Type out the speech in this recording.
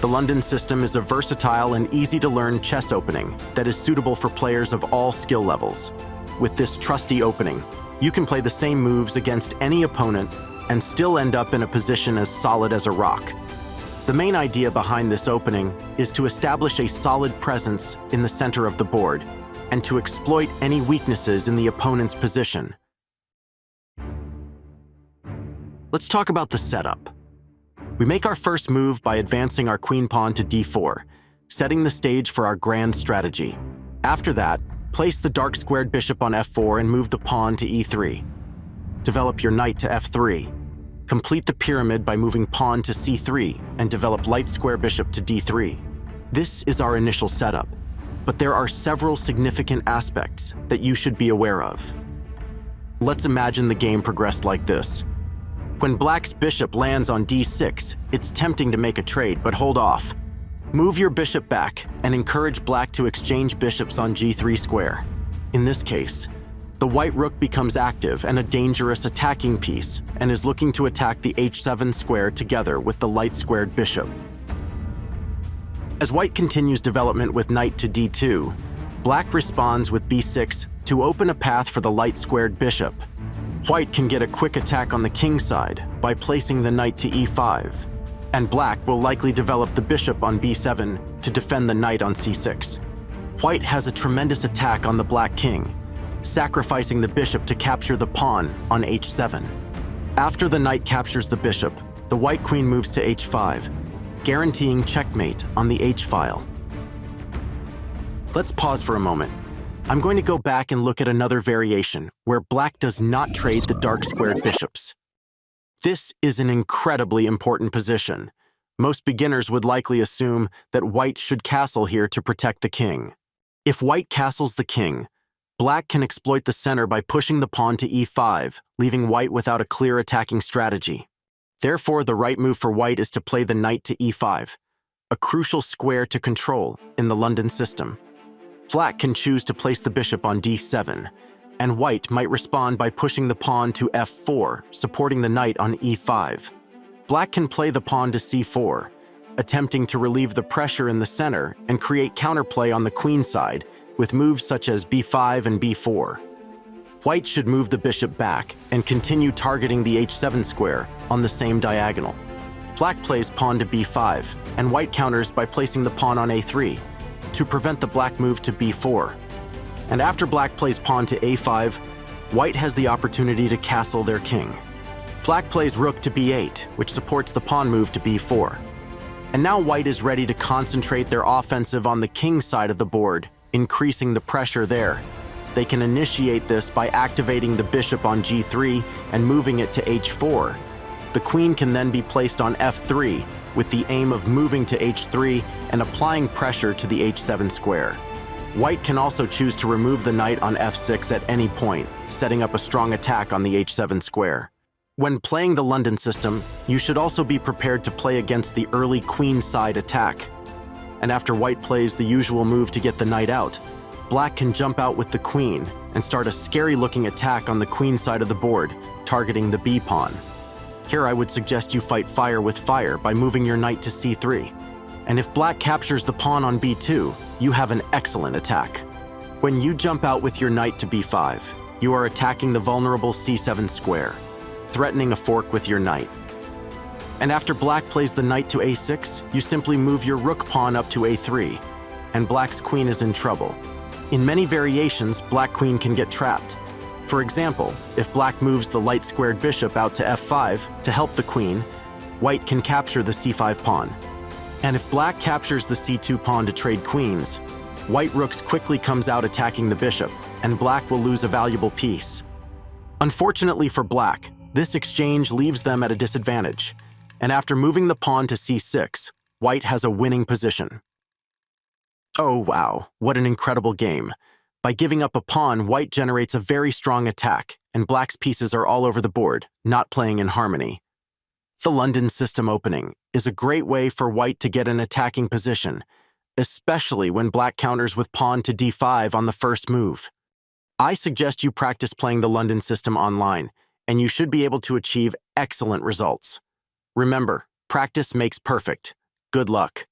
The London system is a versatile and easy-to-learn chess opening that is suitable for players of all skill levels. With this trusty opening, you can play the same moves against any opponent and still end up in a position as solid as a rock. The main idea behind this opening is to establish a solid presence in the center of the board and to exploit any weaknesses in the opponent's position. Let's talk about the setup. We make our first move by advancing our queen pawn to d4, setting the stage for our grand strategy. After that, place the dark squared bishop on f4 and move the pawn to e3. Develop your knight to f3. Complete the pyramid by moving pawn to c3 and develop light square bishop to d3. This is our initial setup, but there are several significant aspects that you should be aware of. Let's imagine the game progressed like this. When black's bishop lands on d6, it's tempting to make a trade, but hold off. Move your bishop back and encourage black to exchange bishops on g3 square. In this case, the white rook becomes active and a dangerous attacking piece and is looking to attack the h7 square together with the light squared bishop. As white continues development with knight to d2, black responds with b6 to open a path for the light squared bishop. White can get a quick attack on the king side by placing the knight to e5, and black will likely develop the bishop on b7 to defend the knight on c6. White has a tremendous attack on the black king, sacrificing the bishop to capture the pawn on h7. After the knight captures the bishop, the white queen moves to h5, guaranteeing checkmate on the h-file. Let's pause for a moment. I'm going to go back and look at another variation where black does not trade the dark squared bishops. This is an incredibly important position. Most beginners would likely assume that white should castle here to protect the king. If white castles the king, black can exploit the center by pushing the pawn to e5, leaving white without a clear attacking strategy. Therefore, the right move for white is to play the knight to e5, a crucial square to control in the London system. Black can choose to place the bishop on d7, and white might respond by pushing the pawn to f4, supporting the knight on e5. Black can play the pawn to c4, attempting to relieve the pressure in the center and create counterplay on the queen side with moves such as b5 and b4. White should move the bishop back and continue targeting the h7 square on the same diagonal. Black plays pawn to b5, and white counters by placing the pawn on a3 to prevent the black move to b4. And after black plays pawn to a5, white has the opportunity to castle their king. Black plays rook to b8, which supports the pawn move to b4. And now white is ready to concentrate their offensive on the king side of the board, increasing the pressure there. They can initiate this by activating the bishop on g3 and moving it to h4. The queen can then be placed on f3 with the aim of moving to h3 and applying pressure to the h7 square. White can also choose to remove the knight on f6 at any point, setting up a strong attack on the h7 square. When playing the London system, you should also be prepared to play against the early queen side attack. And after white plays the usual move to get the knight out, black can jump out with the queen and start a scary-looking attack on the queen side of the board, targeting the b-pawn. Here I would suggest you fight fire with fire by moving your knight to c3. And if black captures the pawn on b2, you have an excellent attack. When you jump out with your knight to b5, you are attacking the vulnerable c7 square, threatening a fork with your knight. And after black plays the knight to a6, you simply move your rook pawn up to a3, and black's queen is in trouble. In many variations, black queen can get trapped. For example, if black moves the light squared bishop out to f5 to help the queen, white can capture the c5 pawn. And if black captures the c2 pawn to trade queens, white rooks quickly comes out attacking the bishop, and black will lose a valuable piece. Unfortunately for black, this exchange leaves them at a disadvantage, and after moving the pawn to c6, white has a winning position. Oh wow, what an incredible game. By giving up a pawn, white generates a very strong attack, and black's pieces are all over the board, not playing in harmony. The London system opening is a great way for white to get an attacking position, especially when black counters with pawn to d5 on the first move. I suggest you practice playing the London system online, and you should be able to achieve excellent results. Remember, practice makes perfect. Good luck.